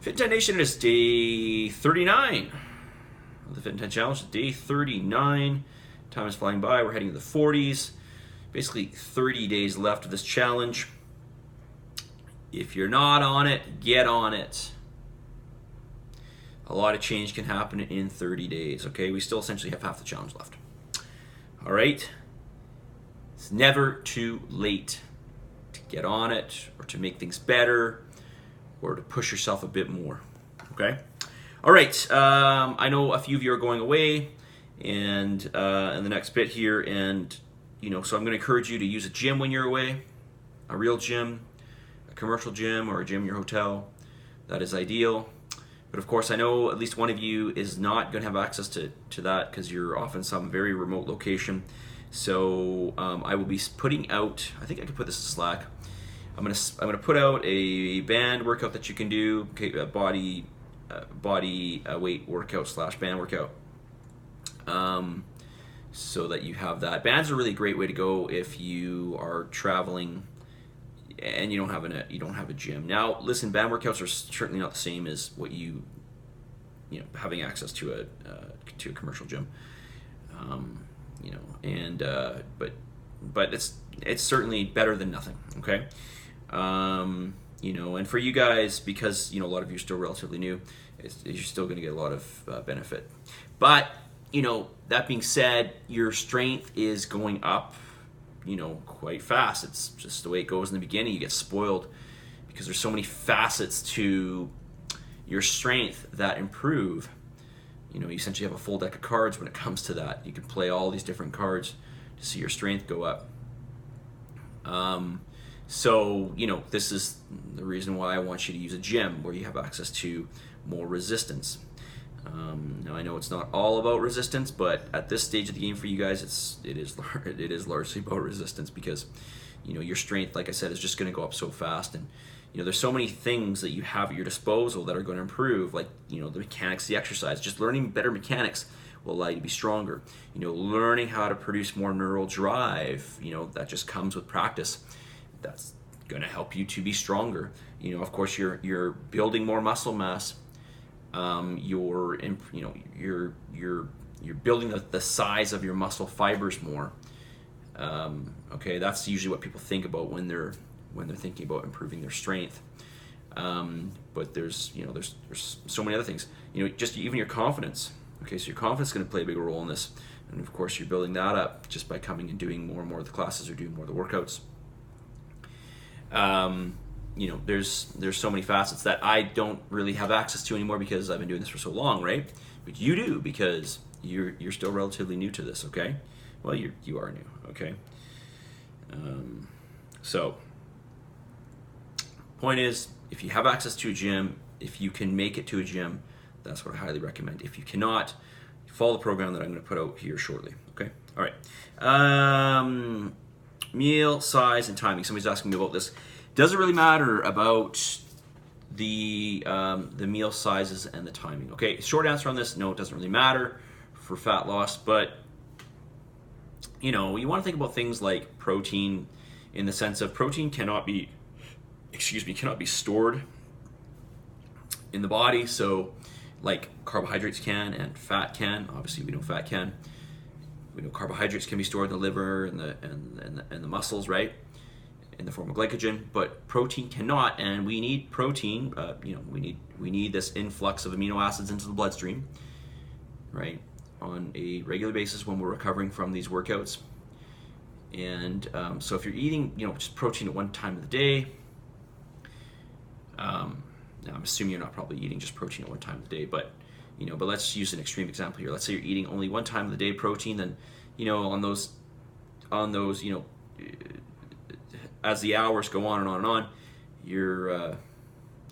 Fit 10 Nation, it is day 39 of the Fit 10 Challenge. Day 39. Time is flying by. We're heading to the 40s. Basically 30 days left of this challenge. If you're not on it, get on it. A lot of change can happen in 30 days, okay? We still essentially have half the challenge left. All right? It's never too late to get on it or to make things better or to push yourself a bit more, okay? All right, I know a few of you are going away and in the next bit here, and so I'm gonna encourage you to use a gym when you're away, a real gym, a commercial gym, or a gym in your hotel. That is ideal. But of course, I know at least one of you is not gonna have access to that because you're off in some very remote location. So I will be putting out, I think I can put this in Slack, I'm gonna put out a band workout that you can do, okay, a body weight workout / band workout, so that you have that. Bands are a really great way to go if you are traveling and you don't have a gym. Now, listen, band workouts are certainly not the same as what you having access to a commercial gym, but it's certainly better than nothing, okay? And for you guys, because a lot of you are still relatively new, you're still going to get a lot of benefit. But that being said, your strength is going up, quite fast. It's just the way it goes in the beginning. You get spoiled because there's so many facets to your strength that improve. You essentially have a full deck of cards when it comes to that. You can play all these different cards to see your strength go up. So, this is the reason why I want you to use a gym where you have access to more resistance. Now, I know it's not all about resistance, but at this stage of the game for you guys, it is largely about resistance because, your strength, like I said, is just going to go up so fast. And, there's so many things that you have at your disposal that are going to improve, like, the mechanics, the exercise. Just learning better mechanics will allow you to be stronger. Learning how to produce more neural drive, that just comes with practice. That's going to help you to be stronger. Of course, you're building more muscle mass. You're building the size of your muscle fibers more. Okay, that's usually what people think about when they're thinking about improving their strength. But there's so many other things. Just even your confidence. Okay, so your confidence is going to play a big role in this, and of course, you're building that up just by coming and doing more and more of the classes or doing more of the workouts. There's so many facets that I don't really have access to anymore because I've been doing this for so long, right? But you do because you're still relatively new to this, okay? Well, you are new, okay? So, point is, if you have access to a gym, if you can make it to a gym, that's what I highly recommend. If you cannot, follow the program that I'm going to put out here shortly, okay? All right. Meal size and timing. Somebody's asking me about this. Does it really matter about the meal sizes and the timing? Okay, short answer on this: no, it doesn't really matter for fat loss. But you want to think about things like protein, in the sense of protein cannot be stored in the body. So, like carbohydrates can and fat can. Obviously, we know fat can. We know carbohydrates can be stored in the liver and the muscles, right, in the form of glycogen. But protein cannot, and we need protein. We need this influx of amino acids into the bloodstream, right, on a regular basis when we're recovering from these workouts. And so if you're eating, just protein at one time of the day, now I'm assuming you're not probably eating just protein at one time of the day, but let's use an extreme example here. Let's say you're eating only one time of the day protein, then on those as the hours go on and on and on, you're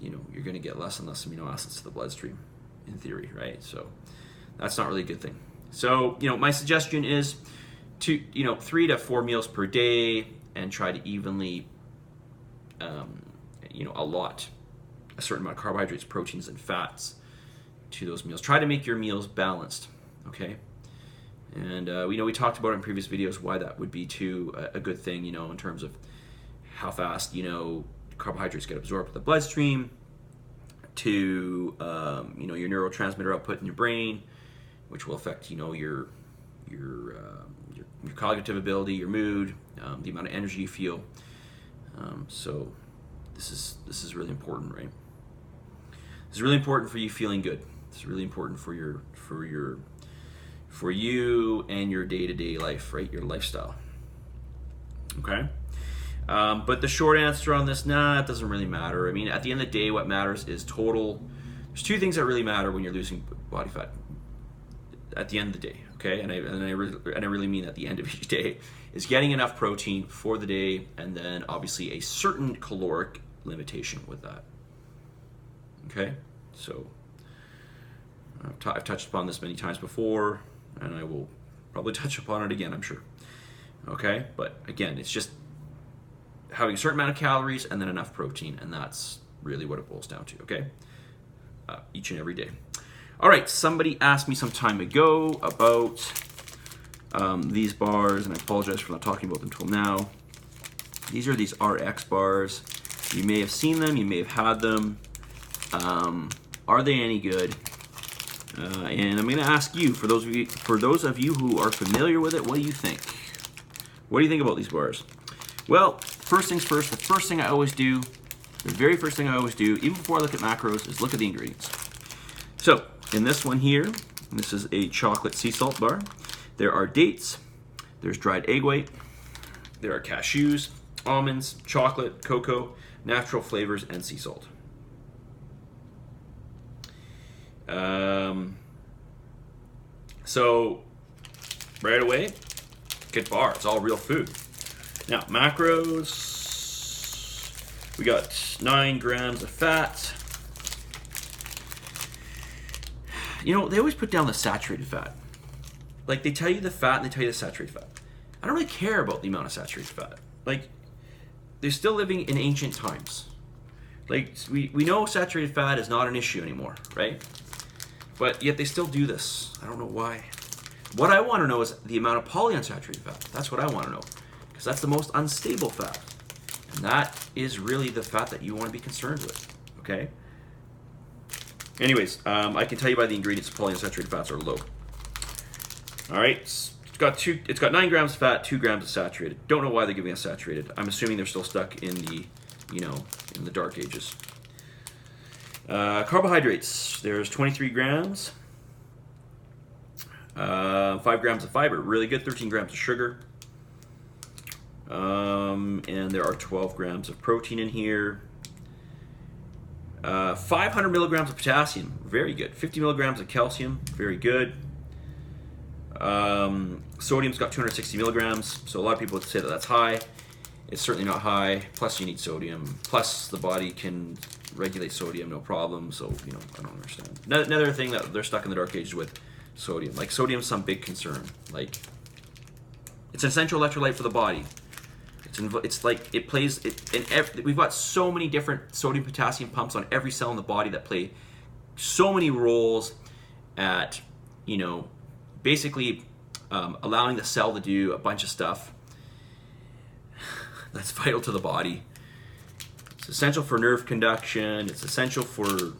going to get less and less amino acids to the bloodstream, in theory, right? So that's not really a good thing. So my suggestion is to 3 to 4 meals per day, and try to evenly allot a certain amount of carbohydrates, proteins, and fats to those meals. Try to make your meals balanced, okay? And we talked about in previous videos why that would be too a good thing, in terms of how fast carbohydrates get absorbed in the bloodstream, to your neurotransmitter output in your brain, which will affect your cognitive ability, your mood, the amount of energy you feel. So this is really important, right? This is really important for you feeling good. It's really important for you and your day-to-day life, right? Your lifestyle. Okay. But the short answer on this, it doesn't really matter. I mean, at the end of the day, what matters is total. There's two things that really matter when you're losing body fat. At the end of the day, okay, and I really mean at the end of each day, is getting enough protein for the day, and then obviously a certain caloric limitation with that. Okay, so I've touched upon this many times before, and I will probably touch upon it again, I'm sure. Okay, but again, it's just having a certain amount of calories and then enough protein, and that's really what it boils down to, okay? Each and every day. All right, somebody asked me some time ago about these bars, and I apologize for not talking about them until now. These are these RX bars. You may have seen them, you may have had them. Are they any good? And I'm going to ask you, for those of you who are familiar with it, what do you think? What do you think about these bars? Well, first things first, the first thing I always do, the very first thing I always do, even before I look at macros, is look at the ingredients. So, in this one here, this is a chocolate sea salt bar. There are dates, there's dried egg white, there are cashews, almonds, chocolate, cocoa, natural flavors, and sea salt. So, right away, good bar. It's all real food. Now, macros, we got 9 grams of fat. They always put down the saturated fat. Like, they tell you the fat and they tell you the saturated fat. I don't really care about the amount of saturated fat. Like, they're still living in ancient times. Like, we know saturated fat is not an issue anymore, right? But yet they still do this. I don't know why. What I want to know is the amount of polyunsaturated fat. That's what I want to know. Because that's the most unstable fat. And that is really the fat that you want to be concerned with, okay? Anyways, I can tell you by the ingredients, polyunsaturated fats are low. All right, it's got 9 grams of fat, 2 grams of saturated. Don't know why they're giving us saturated. I'm assuming they're still stuck in the, in the dark ages. Carbohydrates, there's 23 grams, 5 grams of fiber, really good, 13 grams of sugar. And there are 12 grams of protein in here. 500 milligrams of potassium, very good. 50 milligrams of calcium, very good. Sodium's got 260 milligrams, so a lot of people would say that that's high. It's certainly not high. Plus, you need sodium. Plus, the body can regulate sodium, no problem. So, I don't understand. Another thing that they're stuck in the dark ages with sodium. Like, sodium's some big concern. Like, it's an essential electrolyte for the body. It's like it plays we've got so many different sodium potassium pumps on every cell in the body that play so many roles at basically allowing the cell to do a bunch of stuff that's vital to the body. It's essential for nerve conduction, it's essential for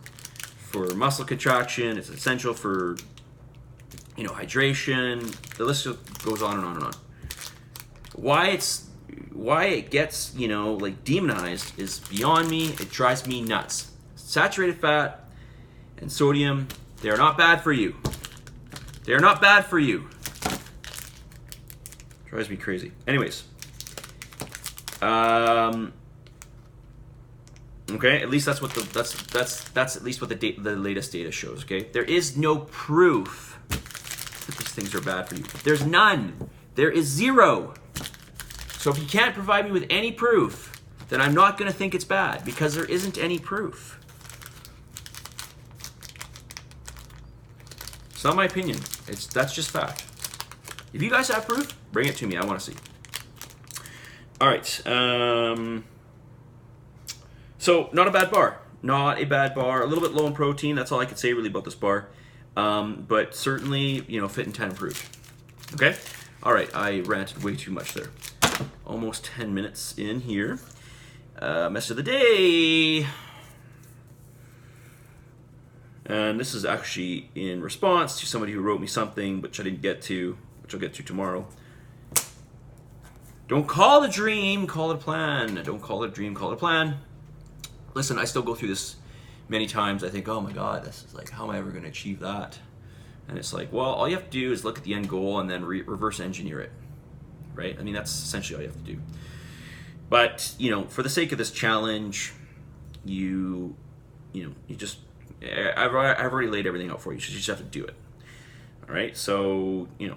muscle contraction, it's essential for hydration. The list goes on and on and on. Why it gets, like demonized is beyond me. It drives me nuts. Saturated fat and sodium, they are not bad for you. They are not bad for you. Drives me crazy. Anyways. Okay, at least that's what that's at least what the latest data shows, okay? There is no proof that these things are bad for you. There's none. There is zero. So if you can't provide me with any proof, then I'm not going to think it's bad, because there isn't any proof. It's not my opinion. That's just fact. If you guys have proof, bring it to me. I want to see. All right. So not a bad bar. Not a bad bar. A little bit low in protein. That's all I could say really about this bar. But certainly, fit and 10 approved. Okay? All right. I ranted way too much there. Almost 10 minutes in here. Mess of the day. And this is actually in response to somebody who wrote me something, which I didn't get to, which I'll get to tomorrow. Don't call it a dream, call it a plan. Don't call it a dream, call it a plan. Listen, I still go through this many times. I think, oh my God, this is like, how am I ever going to achieve that? And it's like, well, all you have to do is look at the end goal and then reverse engineer it, right? I mean, that's essentially all you have to do. But, you know, for the sake of this challenge, you just, I've already laid everything out for you. So you just have to do it. All right. So, you know,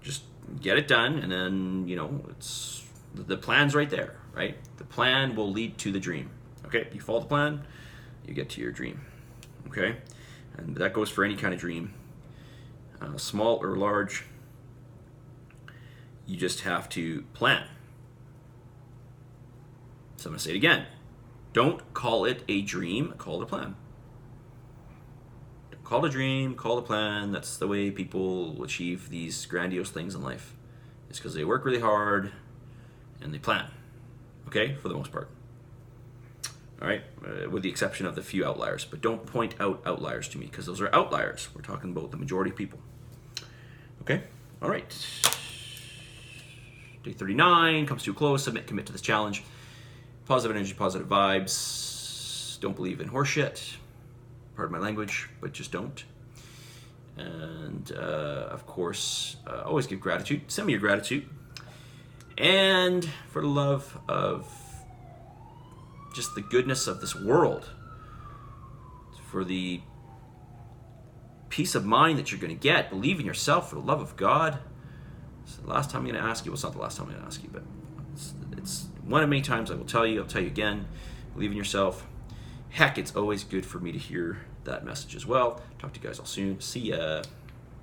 just get it done. And then, you know, it's the plan's right there, right? The plan will lead to the dream. Okay. You follow the plan, you get to your dream. Okay. And that goes for any kind of dream, small or large. You just have to plan. So I'm going to say it again. Don't call it a dream, call it a plan. Don't call it a dream, call it a plan. That's the way people achieve these grandiose things in life. It's because they work really hard and they plan. Okay, for the most part. All right, with the exception of the few outliers. But don't point out outliers to me, because those are outliers. We're talking about the majority of people. Okay, all right. Day 39 comes to a close. Submit, commit to this challenge. Positive energy, positive vibes. Don't believe in horseshit. Pardon my language, but just don't. And of course, always give gratitude. Send me your gratitude. And for the love of just the goodness of this world, for the peace of mind that you're going to get, believe in yourself, for the love of God. It's the last time I'm going to ask you. Well, it's not the last time I'm going to ask you, but it's one of many times I will tell you. I'll tell you again. Believe in yourself. Heck, it's always good for me to hear that message as well. Talk to you guys all soon. See ya.